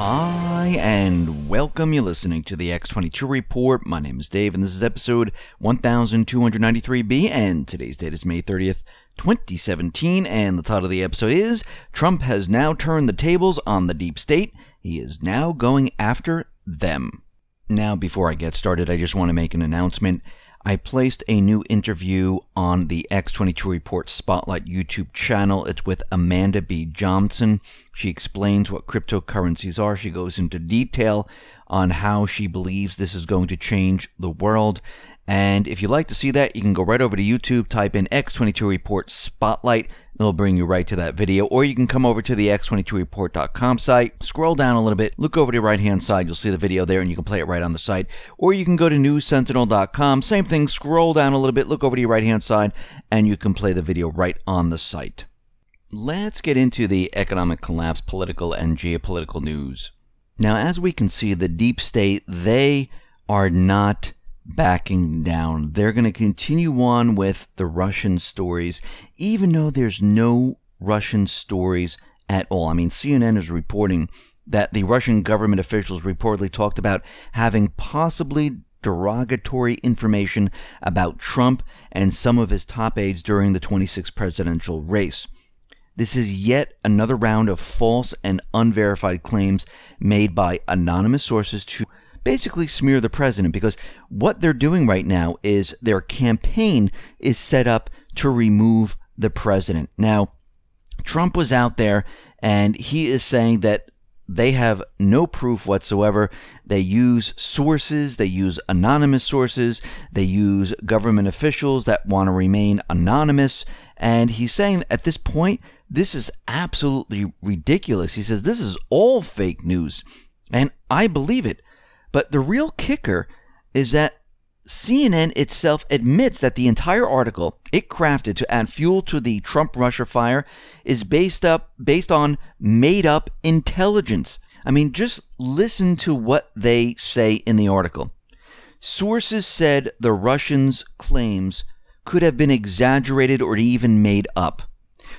Hi, and welcome. You're listening to the X22 Report. My name is Dave, and this is episode 1293B, and today's date is May 30th, 2017, and the title of the episode is, Trump has now turned the tables on the deep state. He is now going after them. Now, before I get started, I just want to make an announcement. I placed a new interview on the X22 Report Spotlight YouTube channel. It's with Amanda B. Johnson. She explains what cryptocurrencies are. She goes into detail on how she believes this is going to change the world. And if you'd like to see that, you can go right over to YouTube, type in X22 Report Spotlight. It'll bring you right to that video. Or you can come over to the x22report.com site, scroll down a little bit, look over to the right-hand side. You'll see the video there, and you can play it right on the site. Or you can go to newssentinel.com. Same thing, scroll down a little bit, look over to your right-hand side, and you can play the video right on the site. Let's get into the economic collapse, political, and geopolitical news. Now, as we can see, the deep state, they are not backing down. They're going to continue on with the Russian stories, even though there's no Russian stories at all. I mean, CNN is reporting that the Russian government officials reportedly talked about having possibly derogatory information about Trump and some of his top aides during the 26th presidential race. This is yet another round of false and unverified claims made by anonymous sources to basically smear the president, because what they're doing right now is their campaign is set up to remove the president. Now, Trump was out there and he is saying that they have no proof whatsoever. They use sources, they use anonymous sources, they use government officials that want to remain anonymous. And he's saying at this point, this is absolutely ridiculous. He says this is all fake news. And I believe it. But the real kicker is that CNN itself admits that the entire article it crafted to add fuel to the Trump-Russia fire is based on made-up intelligence. I mean, just listen to what they say in the article. Sources said the Russians' claims could have been exaggerated or even made up.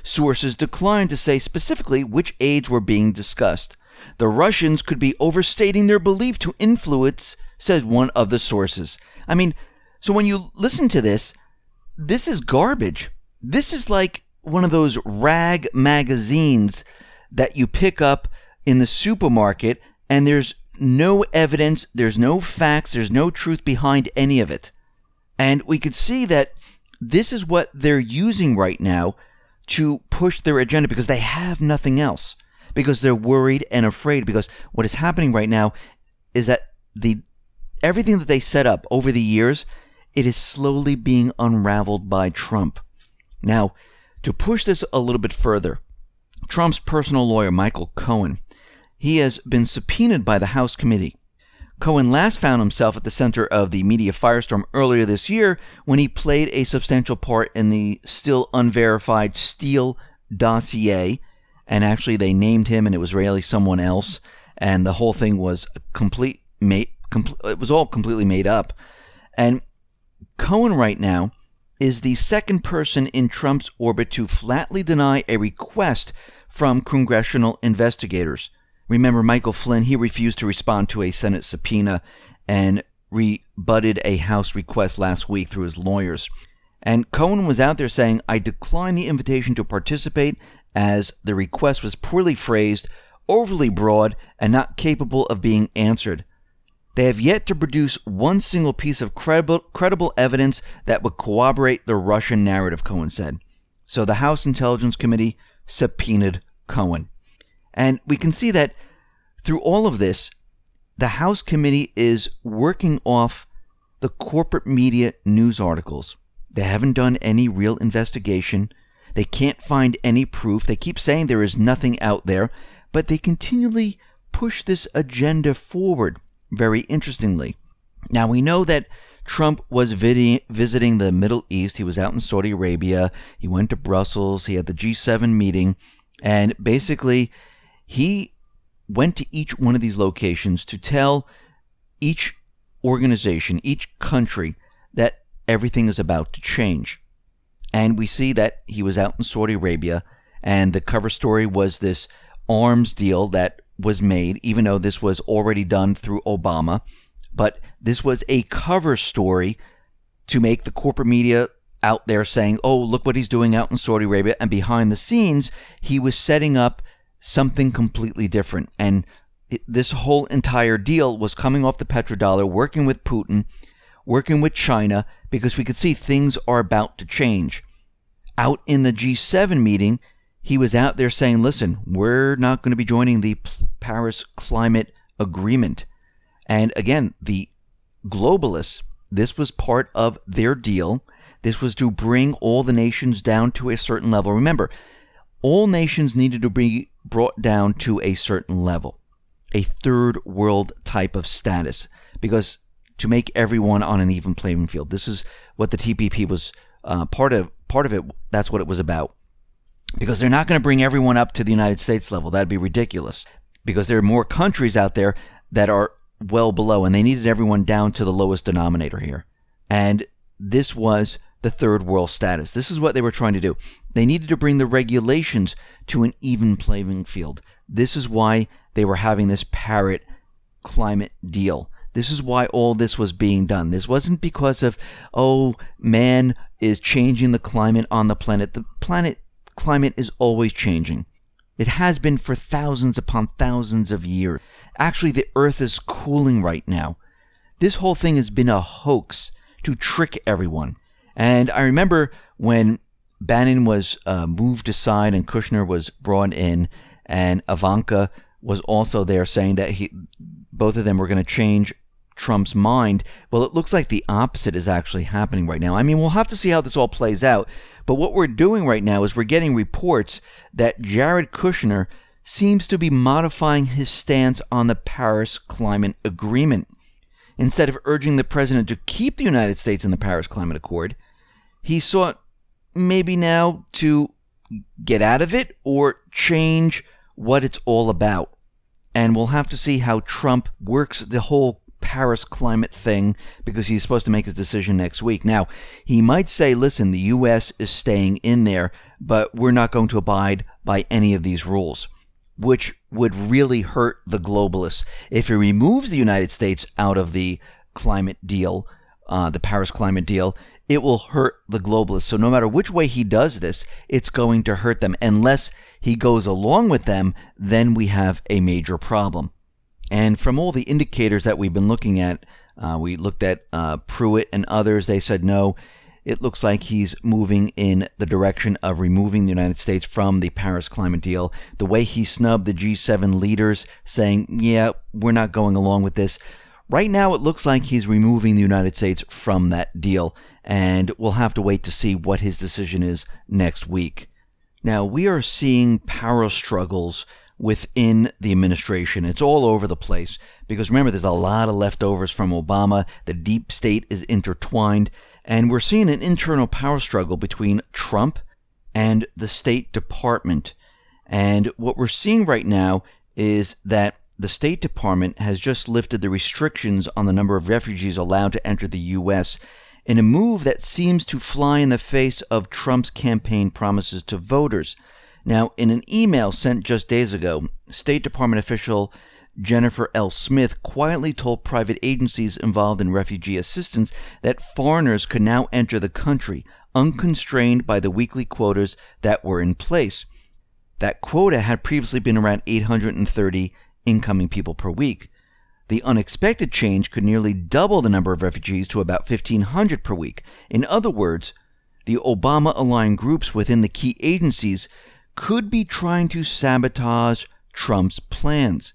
Sources declined to say specifically which aides were being discussed. The Russians could be overstating their belief to influence, says one of the sources. I mean, so when you listen to this is garbage. This is like one of those rag magazines that you pick up in the supermarket, and there's no evidence, there's no facts, there's no truth behind any of it. And we could see that this is what they're using right now to push their agenda, because they have nothing else. Because they're worried and afraid, because what is happening right now is that everything that they set up over the years, it is slowly being unraveled by Trump. Now, to push this a little bit further, Trump's personal lawyer, Michael Cohen, he has been subpoenaed by the House committee. Cohen last found himself at the center of the media firestorm earlier this year when he played a substantial part in the still unverified Steele dossier. And actually, they named him, and it was really someone else. And the whole thing was it was all completely made up. And Cohen right now is the second person in Trump's orbit to flatly deny a request from congressional investigators. Remember, Michael Flynn, he refused to respond to a Senate subpoena and rebutted a House request last week through his lawyers. And Cohen was out there saying, I decline the invitation to participate as the request was poorly phrased, overly broad, and not capable of being answered. They have yet to produce one single piece of credible evidence that would corroborate the Russian narrative, Cohen said. So the House Intelligence Committee subpoenaed Cohen. And we can see that through all of this, the House committee is working off the corporate media news articles. They haven't done any real investigation. They can't find any proof. They keep saying there is nothing out there, but they continually push this agenda forward, very interestingly. Now, we know that Trump was visiting the Middle East. He was out in Saudi Arabia. He went to Brussels. He had the G7 meeting. And basically, he went to each one of these locations to tell each organization, each country, that everything is about to change. And we see that he was out in Saudi Arabia, and the cover story was this arms deal that was made, even though this was already done through Obama. But this was a cover story to make the corporate media out there saying, oh, look what he's doing out in Saudi Arabia. And behind the scenes, he was setting up something completely different. And this whole entire deal was coming off the petrodollar, working with Putin, working with China, because we could see things are about to change. Out in the G7 meeting, he was out there saying, listen, we're not going to be joining the Paris Climate Agreement. And again, the globalists, this was part of their deal. This was to bring all the nations down to a certain level. Remember, all nations needed to be brought down to a certain level, a third world type of status, because to make everyone on an even playing field. This is what the TPP was part of it. That's what it was about. Because they're not going to bring everyone up to the United States level. That'd be ridiculous. Because there are more countries out there that are well below, and they needed everyone down to the lowest denominator here. And this was the third world status. This is what they were trying to do. They needed to bring the regulations to an even playing field. This is why they were having this Paris climate deal. This is why all this was being done. This wasn't because of, oh, man is changing the climate on the planet. The planet climate is always changing. It has been for thousands upon thousands of years. Actually, the Earth is cooling right now. This whole thing has been a hoax to trick everyone. And I remember when Bannon was moved aside and Kushner was brought in, and Ivanka was also there saying that both of them were going to change Trump's mind. Well, it looks like the opposite is actually happening right now. I mean, we'll have to see how this all plays out. But what we're doing right now is we're getting reports that Jared Kushner seems to be modifying his stance on the Paris Climate Agreement. Instead of urging the president to keep the United States in the Paris Climate Accord, he sought maybe now to get out of it or change what it's all about. And we'll have to see how Trump works the whole Paris climate thing, because he's supposed to make his decision next week. Now, he might say, listen, the U.S. is staying in there, but we're not going to abide by any of these rules, which would really hurt the globalists. If he removes the United States out of the climate deal, the Paris climate deal, it will hurt the globalists. So no matter which way he does this, it's going to hurt them. Unless he goes along with them, then we have a major problem. And from all the indicators that we've been looking at, we looked at Pruitt and others, they said no, it looks like he's moving in the direction of removing the United States from the Paris climate deal. The way he snubbed the G7 leaders, saying, yeah, we're not going along with this. Right now, it looks like he's removing the United States from that deal, and we'll have to wait to see what his decision is next week. Now, we are seeing power struggles within the administration. It's all over the place, because remember, there's a lot of leftovers from Obama. The deep state is intertwined, and we're seeing an internal power struggle between Trump and the State Department. And what we're seeing right now is that the State Department has just lifted the restrictions on the number of refugees allowed to enter the U.S. in a move that seems to fly in the face of Trump's campaign promises to voters. Now, in an email sent just days ago, State Department official Jennifer L. Smith quietly told private agencies involved in refugee assistance that foreigners could now enter the country, unconstrained by the weekly quotas that were in place. That quota had previously been around 830 incoming people per week. The unexpected change could nearly double the number of refugees to about 1,500 per week. In other words, the Obama-aligned groups within the key agencies could be trying to sabotage Trump's plans.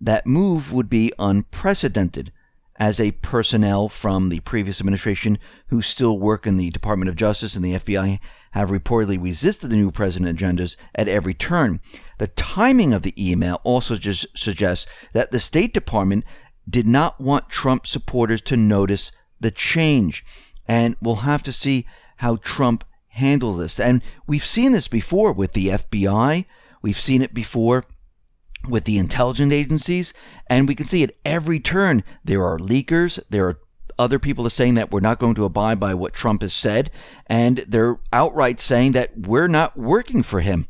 That move would be unprecedented, as a personnel from the previous administration who still work in the Department of Justice and the FBI have reportedly resisted the new president agendas at every turn. The timing of the email also just suggests that the State Department did not want Trump supporters to notice the change, and we'll have to see how Trump handles this. And we've seen this before with the FBI. We've seen it before with the intelligence agencies, and we can see at every turn there are leakers, there are other people are saying that we're not going to abide by what Trump has said, and they're outright saying that we're not working for him.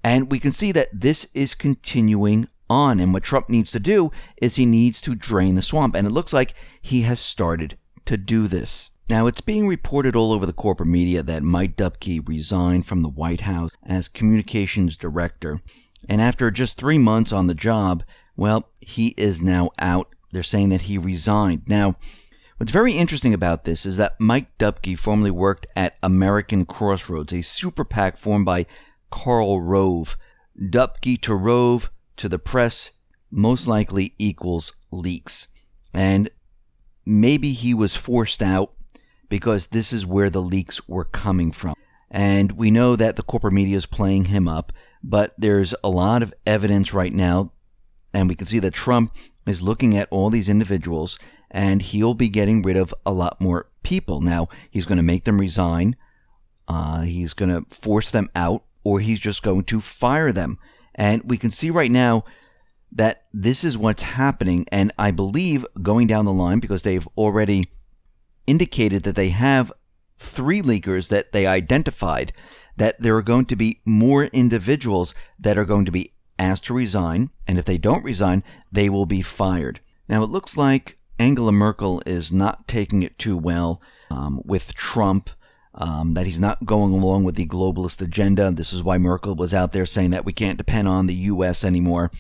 And we can see that this is continuing on. And what Trump needs to do is he needs to drain the swamp. And it looks like he has started to do this. Now, it's being reported all over the corporate media that Mike Dept resigned from the White House as communications director. And after just 3 months on the job, well, he is now out. They're saying that he resigned. Now, what's very interesting about this is that Mike Dept formerly worked at American Crossroads, a super PAC formed by Karl Rove. Dept to Rove to the press most likely equals leaks. And maybe he was forced out because this is where the leaks were coming from. And we know that the corporate media is playing him up, but there's a lot of evidence right now, and we can see that Trump is looking at all these individuals, and he'll be getting rid of a lot more people. Now, he's going to make them resign, he's going to force them out, or he's just going to fire them. And we can see right now that this is what's happening, and I believe going down the line, because they've already indicated that they have 3 leakers that they identified, that there are going to be more individuals that are going to be asked to resign, and if they don't resign, they will be fired. Now, it looks like Angela Merkel is not taking it too well with Trump, that he's not going along with the globalist agenda. This is why Merkel was out there saying that we can't depend on the U.S. anymore.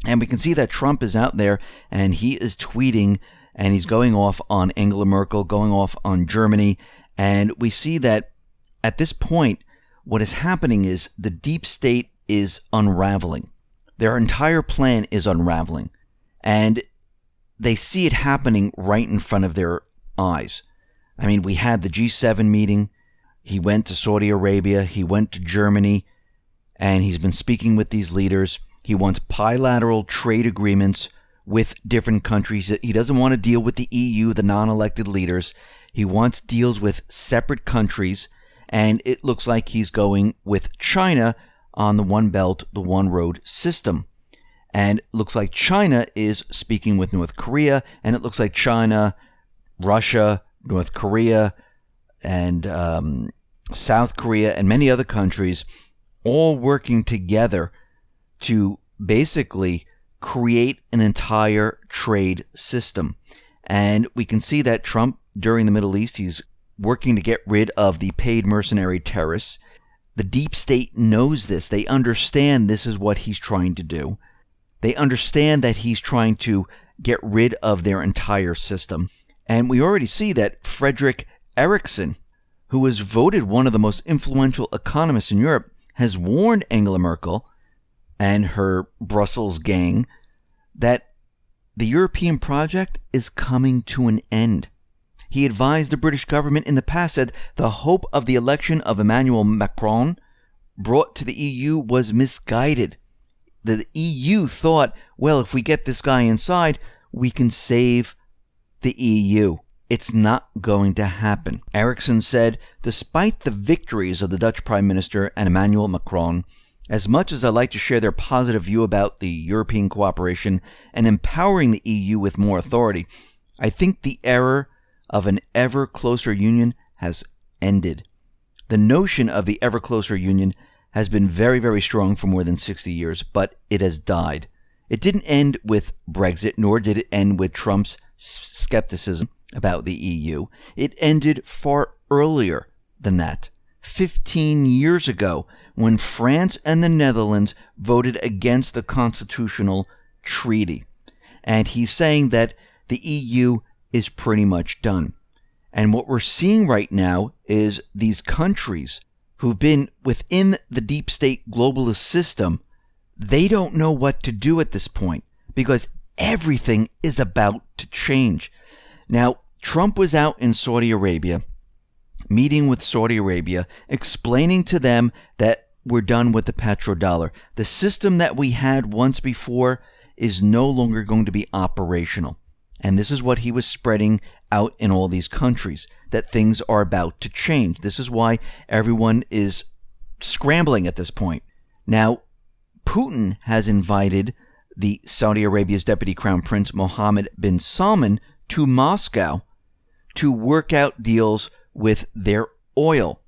And we can see that Trump is out there, and he is tweeting, and he's going off on Angela Merkel, going off on Germany. And we see that at this point, what is happening is the deep state is unraveling. Their entire plan is unraveling. And they see it happening right in front of their eyes. I mean, we had the G7 meeting. He went to Saudi Arabia. He went to Germany. And he's been speaking with these leaders. He wants bilateral trade agreements with different countries. He doesn't want to deal with the EU, the non-elected leaders. He wants deals with separate countries, and it looks like he's going with China on the One Belt, the One Road system. And it looks like China is speaking with North Korea, and it looks like China, Russia, North Korea, and South Korea, and many other countries all working together to basically create an entire trade system. And we can see that Trump, during the Middle East, he's working to get rid of the paid mercenary terrorists. The deep state knows this. They understand this is what he's trying to do. They understand that he's trying to get rid of their entire system. And we already see that Frederick Erickson, who was voted one of the most influential economists in Europe, has warned Angela Merkel and her Brussels gang that the European project is coming to an end. He advised the British government in the past that the hope of the election of Emmanuel Macron brought to the EU was misguided. The EU thought, well, if we get this guy inside, we can save the EU. It's not going to happen. Erickson said, despite the victories of the Dutch Prime Minister and Emmanuel Macron, as much as I like to share their positive view about the European cooperation and empowering the EU with more authority, I think the era of an ever closer union has ended. The notion of the ever closer union has been very, very strong for more than 60 years, but it has died. It didn't end with Brexit, nor did it end with Trump's skepticism about the EU. It ended far earlier than that. 15 years ago, when France and the Netherlands voted against the constitutional treaty. And he's saying that the EU is pretty much done. And what we're seeing right now is these countries who've been within the deep state globalist system, they don't know what to do at this point because everything is about to change. Now, Trump was out in Saudi Arabia, meeting with Saudi Arabia, explaining to them that we're done with the petrodollar. The system that we had once before is no longer going to be operational. And this is what he was spreading out in all these countries, that things are about to change. This is why everyone is scrambling at this point. Now, Putin has invited the Saudi Arabia's Deputy Crown Prince Mohammed bin Salman to Moscow to work out deals with their oil.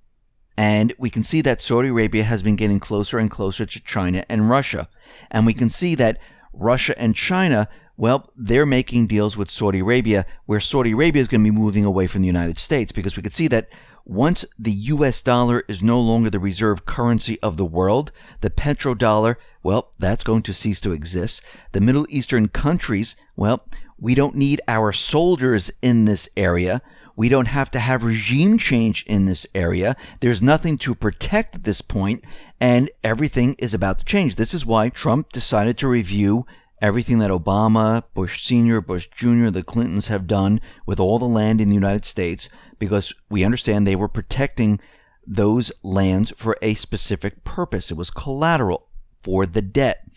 And we can see that Saudi Arabia has been getting closer and closer to China and Russia. And we can see that Russia and China, well, they're making deals with Saudi Arabia, where Saudi Arabia is going to be moving away from the United States, because we could see that once the U.S. dollar is no longer the reserve currency of the world, the petrodollar, well, that's going to cease to exist. The Middle Eastern countries, well, we don't need our soldiers in this area. We don't have to have regime change in this area. There's nothing to protect at this point, and everything is about to change. This is why Trump decided to review everything that Obama, Bush Sr., Bush Jr., the Clintons have done with all the land in the United States, because we understand they were protecting those lands for a specific purpose. It was collateral for the debt.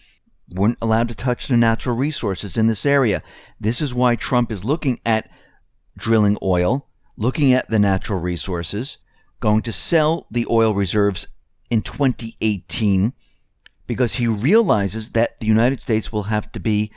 Weren't allowed to touch the natural resources in this area. This is why Trump is looking at drilling oil, looking at the natural resources, going to sell the oil reserves in 2018, because he realizes that the United States will have to be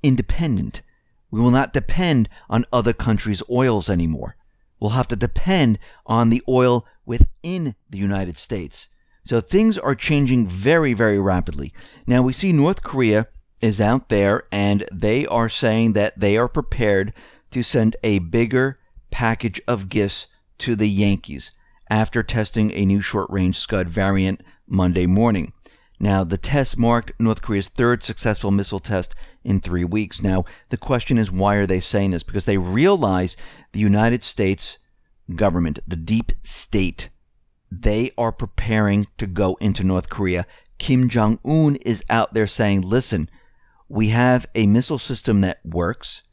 independent. We will not depend on other countries' oils anymore. We'll have to depend on the oil within the United States. So things are changing very, very rapidly. Now we see North Korea is out there, and they are saying that they are prepared to send a bigger package of gifts to the Yankees after testing a new short-range Scud variant Monday morning. Now, the test marked North Korea's third successful missile test in 3 weeks. Now, the question is, why are they saying this? Because they realize the United States government, the deep state, they are preparing to go into North Korea. Kim Jong-un is out there saying, listen, we have a missile system that works,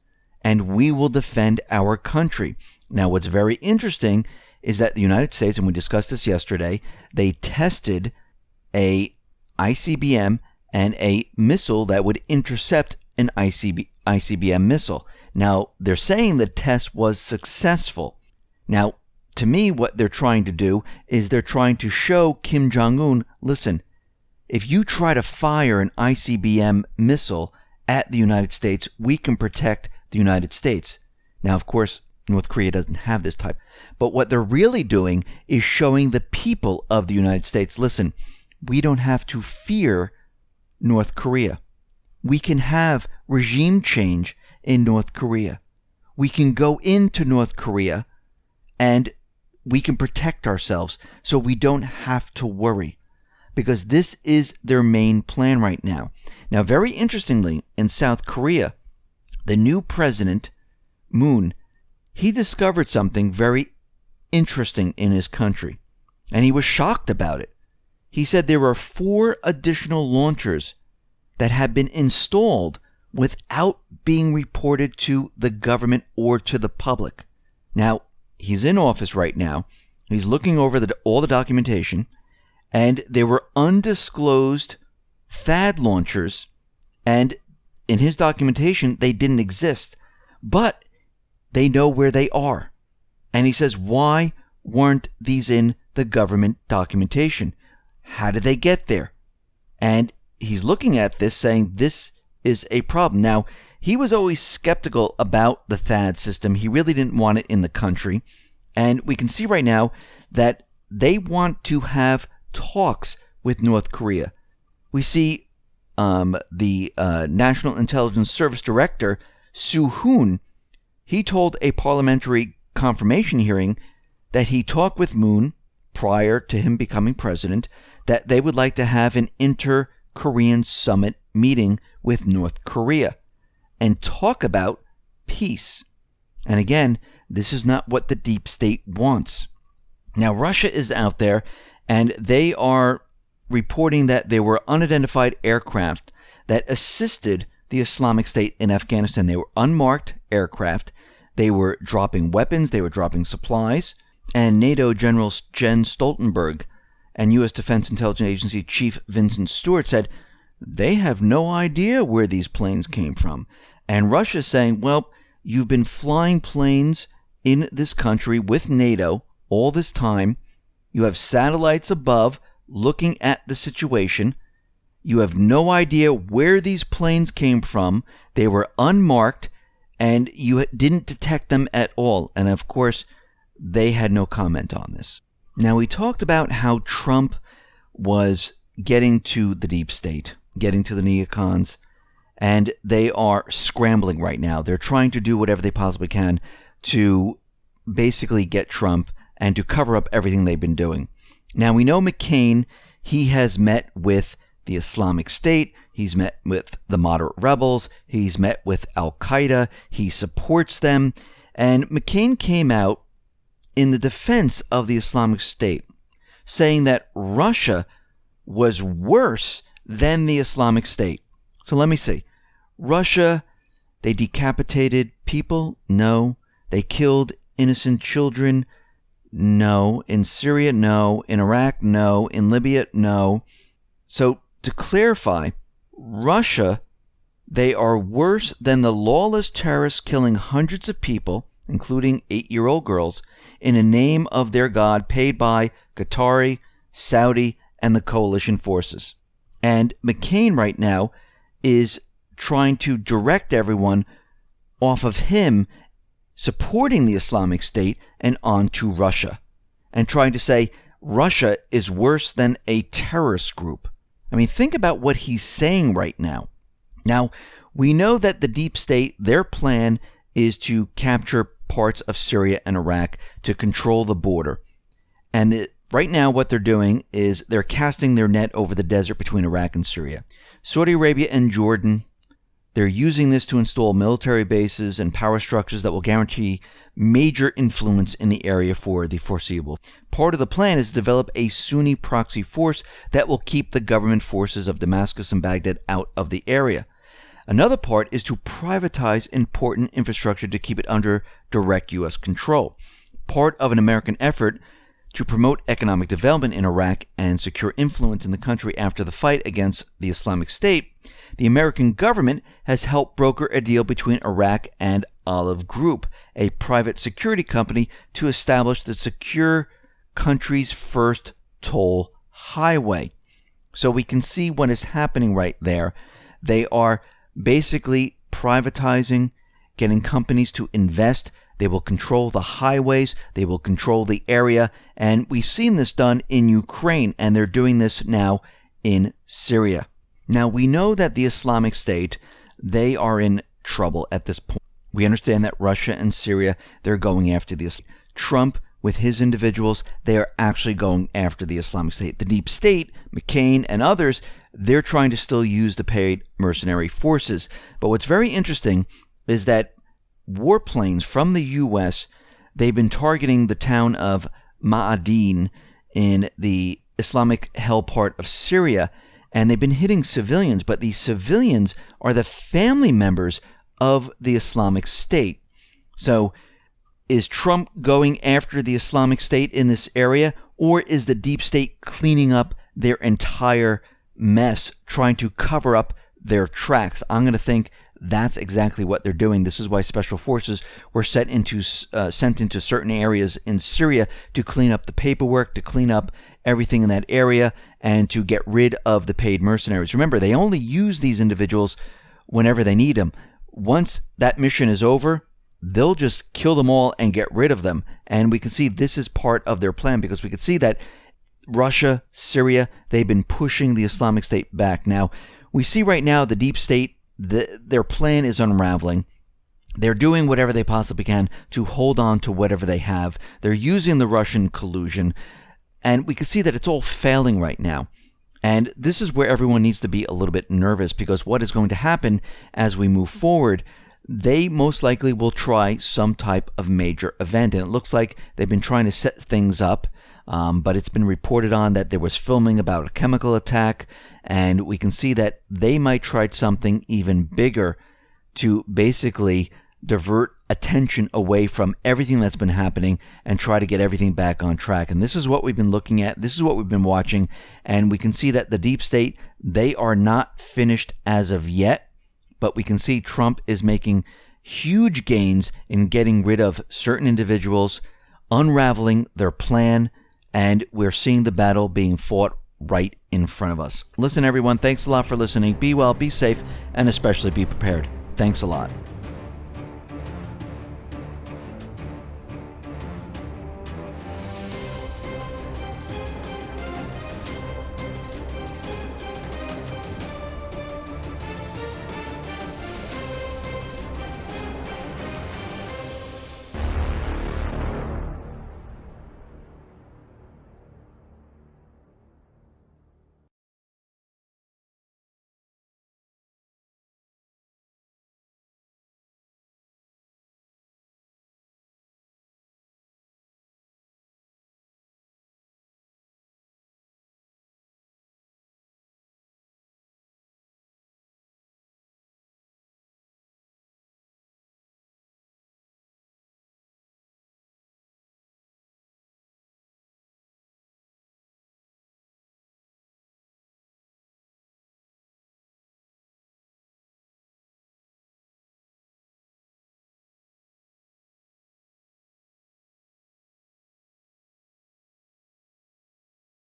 and we will defend our country. Now, what's very interesting is that the United States, and we discussed this yesterday, they tested a ICBM and a missile that would intercept an ICBM missile. Now, they're saying the test was successful. Now, to me, what they're trying to do is they're trying to show Kim Jong-un, listen, if you try to fire an ICBM missile at the United States, we can protect the United States. Now, of course, North Korea doesn't have this type. But what they're really doing is showing the people of the United States, listen, we don't have to fear North Korea. We can have regime change in North Korea. We can go into North Korea and we can protect ourselves, so we don't have to worry, because this is their main plan right now. Now, very interestingly, in South Korea, the new president, Moon, he discovered something very interesting in his country, and he was shocked about it. He said there are 4 additional launchers that have been installed without being reported to the government or to the public. Now, he's in office right now. He's looking over all the documentation, and there were undisclosed THAAD launchers, and in his documentation, they didn't exist, but they know where they are. And he says, why weren't these in the government documentation? How did they get there? And he's looking at this saying this is a problem. Now, he was always skeptical about the THAAD system. He really didn't want it in the country. And we can see right now that they want to have talks with North Korea. We see the National Intelligence Service Director, Soo-hoon, he told a parliamentary confirmation hearing that he talked with Moon prior to him becoming president, that they would like to have an inter-Korean summit meeting with North Korea and talk about peace. And again, this is not what the deep state wants. Now, Russia is out there, and they are reporting that there were unidentified aircraft that assisted the Islamic State in Afghanistan. They were unmarked aircraft. They were dropping weapons. They were dropping supplies. And NATO General Jens Stoltenberg and U.S. Defense Intelligence Agency Chief Vincent Stewart said they have no idea where these planes came from. And Russia is saying, well, you've been flying planes in this country with NATO all this time. You have satellites above looking at the situation. You have no idea where these planes came from. They were unmarked, and you didn't detect them at all. And of course, they had no comment on this. Now, we talked about how Trump was getting to the deep state, getting to the neocons, and they are scrambling right now. They're trying to do whatever they possibly can to basically get Trump and to cover up everything they've been doing. Now, we know McCain, he has met with the Islamic State, he's met with the moderate rebels, he's met with Al-Qaeda, he supports them, and McCain came out in the defense of the Islamic State, saying that Russia was worse than the Islamic State. So let me see. Russia, they decapitated people? No. They killed innocent children? No. In Syria? No. In Iraq? No. In Libya? No. So to clarify, Russia, they are worse than the lawless terrorists killing hundreds of people, including 8-year-old girls, in the name of their God, paid by Qatari, Saudi, and the coalition forces. And McCain right now is trying to direct everyone off of him supporting the Islamic State and onto Russia, and trying to say Russia is worse than a terrorist group. I mean, think about what he's saying right now. Now, we know that the deep state, their plan is to capture parts of Syria and Iraq to control the border. And right now what they're doing is they're casting their net over the desert between Iraq and Syria. Saudi Arabia and Jordan, they're using this to install military bases and power structures that will guarantee major influence in the area for the foreseeable. Part of the plan is to develop a Sunni proxy force that will keep the government forces of Damascus and Baghdad out of the area. Another part is to privatize important infrastructure to keep it under direct U.S. control. Part of an American effort to promote economic development in Iraq and secure influence in the country after the fight against the Islamic State, the American government has helped broker a deal between Iraq and Olive Group, a private security company, to establish the secure country's first toll highway. So we can see what is happening right there. They are basically privatizing, getting companies to invest. They will control the highways. They will control the area. And we've seen this done in Ukraine, and they're doing this now in Syria. Now, we know that the Islamic State, they are in trouble at this point. We understand that Russia and Syria, they're going after the Islam. Trump, with his individuals, they are actually going after the Islamic State. The deep state, McCain and others, they're trying to still use the paid mercenary forces. But what's very interesting is that warplanes from the U.S., they've been targeting the town of Ma'adin in the Islamic held part of Syria, and they've been hitting civilians, but these civilians are the family members of the Islamic State. So is Trump going after the Islamic State in this area, or is the deep state cleaning up their entire mess, trying to cover up their tracks? I'm going to think that's exactly what they're doing. This is why special forces were sent into certain areas in Syria to clean up the paperwork, to clean up everything in that area, and to get rid of the paid mercenaries. Remember, they only use these individuals whenever they need them. Once that mission is over, they'll just kill them all and get rid of them. And we can see this is part of their plan, because we can see that Russia, Syria, they've been pushing the Islamic State back. Now, we see right now the deep state, their plan is unraveling. They're doing whatever they possibly can to hold on to whatever they have. They're using the Russian collusion, and we can see that it's all failing right now. And this is where everyone needs to be a little bit nervous, because what is going to happen as we move forward, they most likely will try some type of major event. And it looks like they've been trying to set things up, but it's been reported on that there was filming about a chemical attack, and we can see that they might try something even bigger to basically divert attention away from everything that's been happening and try to get everything back on track. And this is what we've been looking at. This is what we've been watching. And we can see that the deep state, they are not finished as of yet, but we can see Trump is making huge gains in getting rid of certain individuals, unraveling their plan, and we're seeing the battle being fought right in front of us. Listen, everyone, thanks a lot for listening. Be well, be safe, and especially be prepared. Thanks a lot.